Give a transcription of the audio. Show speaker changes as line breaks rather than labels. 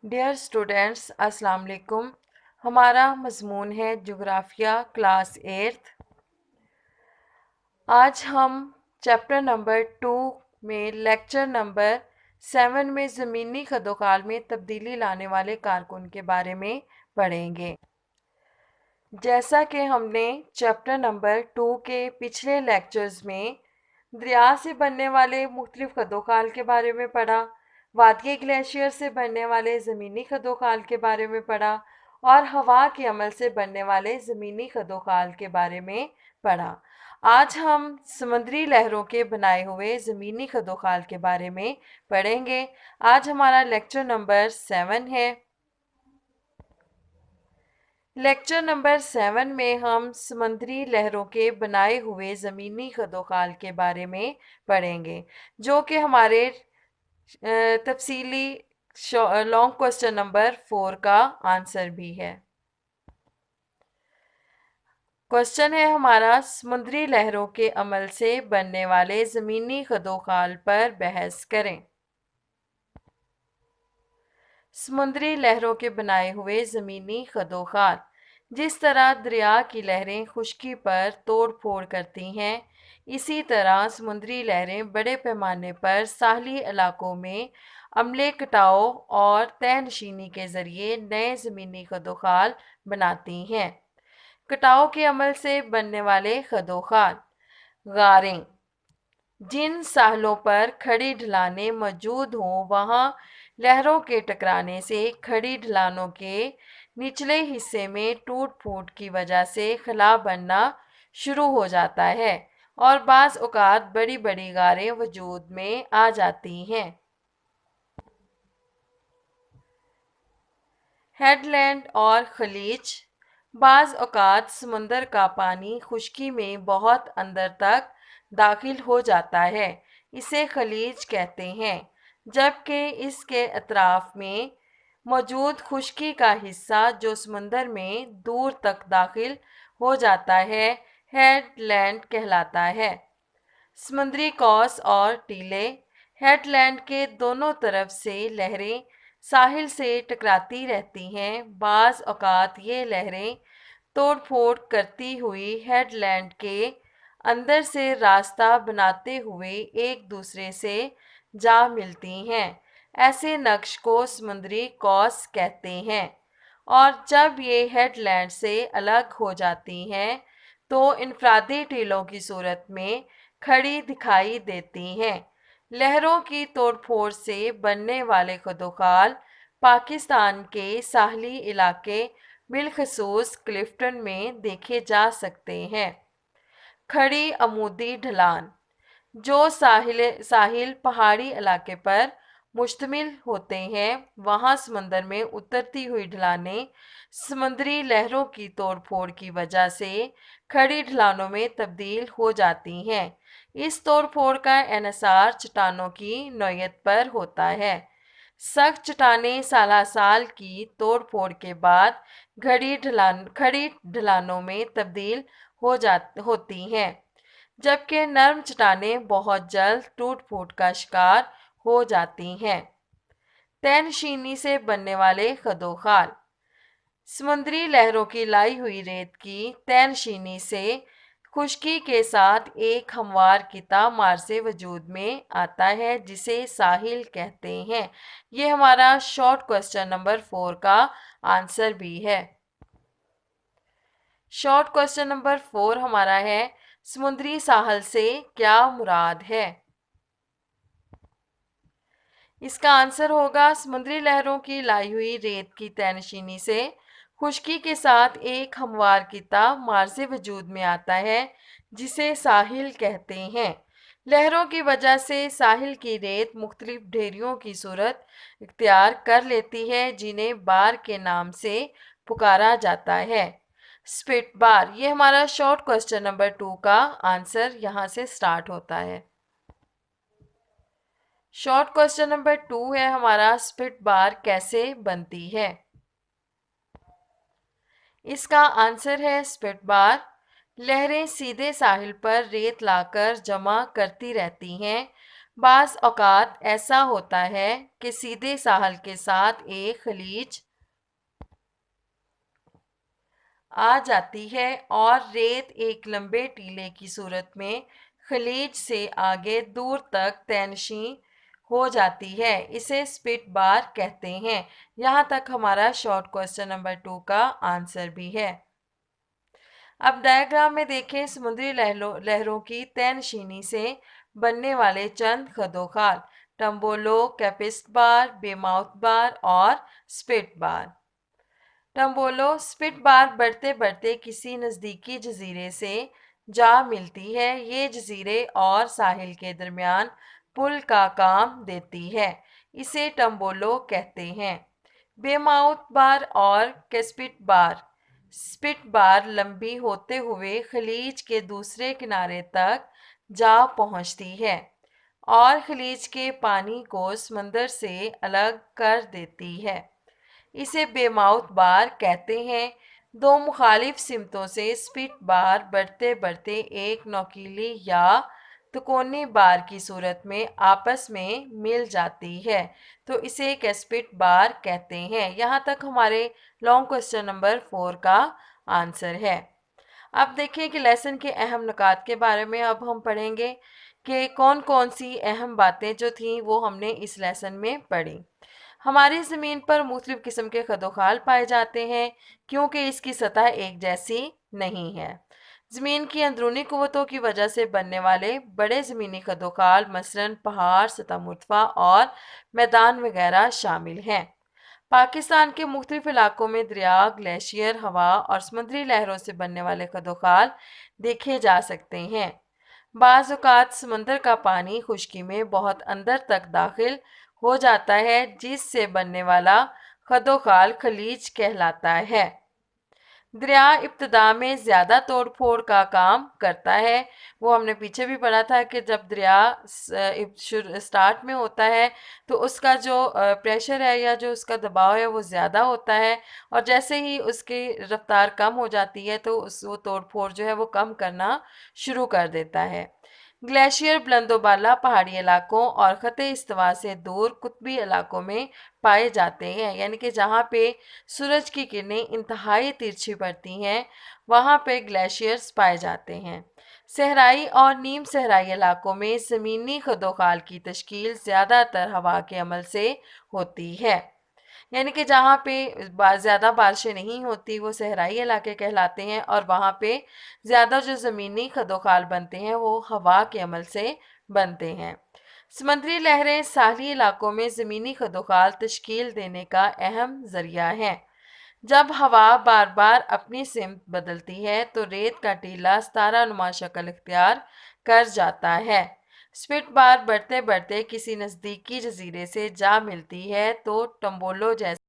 Dear students, السلام علیکم۔ ہمارا مضمون ہے جغرافیہ کلاس 8۔ آج ہم چیپٹر نمبر 2 میں لیکچر نمبر 7 میں زمینی خدوخال میں تبدیلی لانے والے کارکن کے بارے میں پڑھیں گے۔ جیسا کہ ہم نے چیپٹر نمبر 2 کے پچھلے لیکچرز میں دریا سے بننے والے مختلف خدوخال کے بارے میں پڑھا، وادی گلیشیئر سے بننے والے زمینی خدوخال کے بارے میں پڑھا اور ہوا کے عمل سے بننے والے زمینی خدوخال کے بارے میں پڑھا۔ آج ہم سمندری لہروں کے بنائے ہوئے زمینی خدوخال کے بارے میں پڑھیں گے۔ آج ہمارا لیکچر نمبر 7 ہے۔ لیکچر نمبر 7 میں ہم سمندری لہروں کے بنائے ہوئے زمینی خدوخال کے بارے میں پڑھیں گے، جو کہ ہمارے تفصیلی لانگ کوسچن نمبر 4 کا آنسر بھی ہے۔ کوسچن ہے ہمارا، سمندری لہروں کے عمل سے بننے والے زمینی خدوخال پر بحث کریں۔ سمندری لہروں کے بنائے ہوئے زمینی خدوخال۔ جس طرح دریا کی لہریں خشکی پر توڑ پھوڑ کرتی ہیں، اسی طرح سمندری لہریں بڑے پیمانے پر ساحلی علاقوں میں عملے کٹاؤ اور تہہ نشینی کے ذریعے نئے زمینی خدوخال بناتی ہیں۔ کٹاؤ کے عمل سے بننے والے خدوخال۔ غاریں۔ جن ساحلوں پر کھڑی ڈھلانیں موجود ہوں، وہاں لہروں کے ٹکرانے سے کھڑی ڈھلانوں کے نچلے حصے میں ٹوٹ پھوٹ کی وجہ سے خلا بننا شروع ہو جاتا ہے اور بعض اوقات بڑی بڑی غاریں وجود میں آ جاتی ہیں۔ ہیڈ لینڈ اور خلیج۔ بعض اوقات سمندر کا پانی خشکی میں بہت اندر تک داخل ہو جاتا ہے، اسے خلیج کہتے ہیں، جبکہ اس کے اطراف میں موجود خشکی کا حصہ جو سمندر میں دور تک داخل ہو جاتا ہے، ہیڈ لینڈ کہلاتا ہے۔ سمندری قوس اور ٹیلے۔ ہیڈ لینڈ کے دونوں طرف سے لہریں ساحل سے ٹکراتی رہتی ہیں۔ بعض اوقات یہ لہریں توڑ پھوڑ کرتی ہوئی ہیڈ لینڈ کے اندر سے راستہ بناتے ہوئے ایک دوسرے سے جا ملتی ہیں۔ ایسے نقش کو سمندری قوس کہتے ہیں، اور جب یہ ہیڈ لینڈ سے الگ ہو جاتی ہیں تو انفرادی ٹیلوں کی صورت میں کھڑی دکھائی دیتی ہیں۔ لہروں کی توڑ پھوڑ سے بننے والے خدوخال پاکستان کے ساحلی علاقے بالخصوص کلفٹن میں دیکھے جا سکتے ہیں۔ کھڑی عمودی ڈھلان۔ جو ساحل پہاڑی علاقے پر مشتمل ہوتے ہیں، وہاں سمندر میں اترتی ہوئی ڈھلانیں سمندری لہروں کی توڑ پھوڑ کی وجہ سے کھڑی ڈھلانوں میں تبدیل ہو جاتی ہیں۔ اس توڑ پھوڑ کا انحصار چٹانوں کی نوعیت پر ہوتا ہے۔ سخت چٹانیں سالہ سال کی توڑ پھوڑ کے بعد کھڑی ڈھلانوں میں تبدیل ہوتی ہیں، جبکہ نرم چٹانیں بہت جلد ٹوٹ پھوٹ کا شکار ہو جاتی ہیں۔ تہہ نشینی سے بننے والے خدوخال۔ سمندری لہروں کی لائی ہوئی ریت کی تہہ نشینی سے خشکی کے ساتھ ایک ہموار قطع مارزے وجود میں آتا ہے، جسے ساحل کہتے ہیں۔ یہ ہمارا شارٹ کوسچن نمبر 4 کا آنسر بھی ہے۔ شارٹ کوسچن نمبر 4 ہمارا ہے، سمندری ساحل سے کیا مراد ہے؟ اس کا آنسر ہوگا، سمندری لہروں کی لائی ہوئی ریت کی تہہ نشینی سے خشکی کے ساتھ ایک ہموار قطع مارزے وجود میں آتا ہے، جسے ساحل کہتے ہیں۔ لہروں کی وجہ سے ساحل کی ریت مختلف ڈھیریوں کی صورت اختیار کر لیتی ہے، جنہیں بار کے نام سے پکارا جاتا ہے۔ سپٹ بار۔ یہ ہمارا شارٹ کوسچن نمبر 2 کا آنسر یہاں سے سٹارٹ ہوتا ہے۔ شارٹ کوسچن نمبر 2 ہے ہمارا، سپٹ بار کیسے بنتی ہے؟ اس کا آنسر ہے سپٹ بار۔ لہریں سیدھے ساحل پر ریت لا کر جمع کرتی رہتی ہیں۔ بعض اوقات ایسا ہوتا ہے کہ سیدھے ساحل کے ساتھ ایک خلیج آ جاتی ہے اور ریت ایک لمبے ٹیلے کی صورت میں خلیج سے آگے دور تک تہنشین ہو جاتی ہے، اسے سپٹ بار کہتے ہیں۔ یہاں تک ہمارا شارٹ کوسچن نمبر 2 کا آنسر بھی ہے۔ اب ڈائیگرام میں دیکھیں سمندری لہروں کی تہ نشینی سے بننے والے چند خدوخال: ٹمبولو، کیپسٹ بار، بے ماؤتھ بار اور سپٹ بار۔ ٹمبولو سپٹ بار بڑھتے بڑھتے کسی نزدیکی جزیرے سے جا ملتی ہے، یہ جزیرے اور ساحل کے درمیان پل کا کام دیتی ہے، اسے ٹمبولو کہتے ہیں۔ بے ماؤتھ بار اور کیسپٹ بار سپٹ بار لمبی ہوتے ہوئے خلیج کے دوسرے کنارے تک جا پہنچتی ہے اور خلیج کے پانی کو سمندر سے الگ کر دیتی ہے، اسے بے ماؤتھ بار کہتے ہیں۔ دو مخالف سمتوں سے سپٹ بار بڑھتے بڑھتے ایک نوکیلی یا تکونی بار کی صورت میں آپس میں مل جاتی ہے تو اسے کیسپٹ بار کہتے ہیں۔ یہاں تک ہمارے لانگ کوسچن نمبر 4 کا آنسر ہے۔ اب دیکھیں کہ لیسن کے اہم نکات کے بارے میں اب ہم پڑھیں گے کہ کون کون سی اہم باتیں جو تھیں وہ ہم نے اس لیسن میں پڑھی۔ ہماری زمین پر مختلف قسم کے خدوخال پائے جاتے ہیں کیونکہ اس کی سطح ایک جیسی نہیں ہے۔ زمین کی اندرونی قوتوں کی وجہ سے بننے والے بڑے زمینی خدوخال مثلاً پہاڑ، سطح مرتفع اور میدان وغیرہ شامل ہیں۔ پاکستان کے مختلف علاقوں میں دریا، گلیشیئر، ہوا اور سمندری لہروں سے بننے والے خدوخال دیکھے جا سکتے ہیں۔ بعض اوقات سمندر کا پانی خشکی میں بہت اندر تک داخل ہو جاتا ہے جس سے بننے والا خدوخال خلیج کہلاتا ہے۔ دریا ابتدا میں زیادہ توڑ پھوڑ کا کام کرتا ہے، وہ ہم نے پیچھے بھی پڑھا تھا کہ جب دریا سٹارٹ میں ہوتا ہے تو اس کا جو پریشر ہے یا جو اس کا دباؤ ہے وہ زیادہ ہوتا ہے، اور جیسے ہی اس کی رفتار کم ہو جاتی ہے تو وہ توڑ پھوڑ جو ہے وہ کم کرنا شروع کر دیتا ہے۔ گلیشیئر بلند و بالا پہاڑی علاقوں اور خط استوا سے دور قطبی علاقوں میں پائے جاتے ہیں، یعنی کہ جہاں پہ سورج کی کرنیں انتہائی ترچھی پڑتی ہیں وہاں پہ گلیشیئرز پائے جاتے ہیں۔ صحرائی اور نیم صحرائی علاقوں میں زمینی خدوخال کی تشکیل زیادہ تر ہوا کے عمل سے ہوتی ہے، یعنی کہ جہاں پہ زیادہ بارشیں نہیں ہوتی وہ صحرائی علاقے کہلاتے ہیں، اور وہاں پہ زیادہ جو زمینی خدوخال بنتے ہیں وہ ہوا کے عمل سے بنتے ہیں۔ سمندری لہریں ساحلی علاقوں میں زمینی خدوخال تشکیل دینے کا اہم ذریعہ ہیں۔ جب ہوا بار بار اپنی سمت بدلتی ہے تو ریت کا ٹیلا ستارہ نما شکل اختیار کر جاتا ہے۔ سپٹ بار بڑھتے بڑھتے کسی نزدیکی جزیرے سے جا ملتی ہے تو ٹمبولو جیسے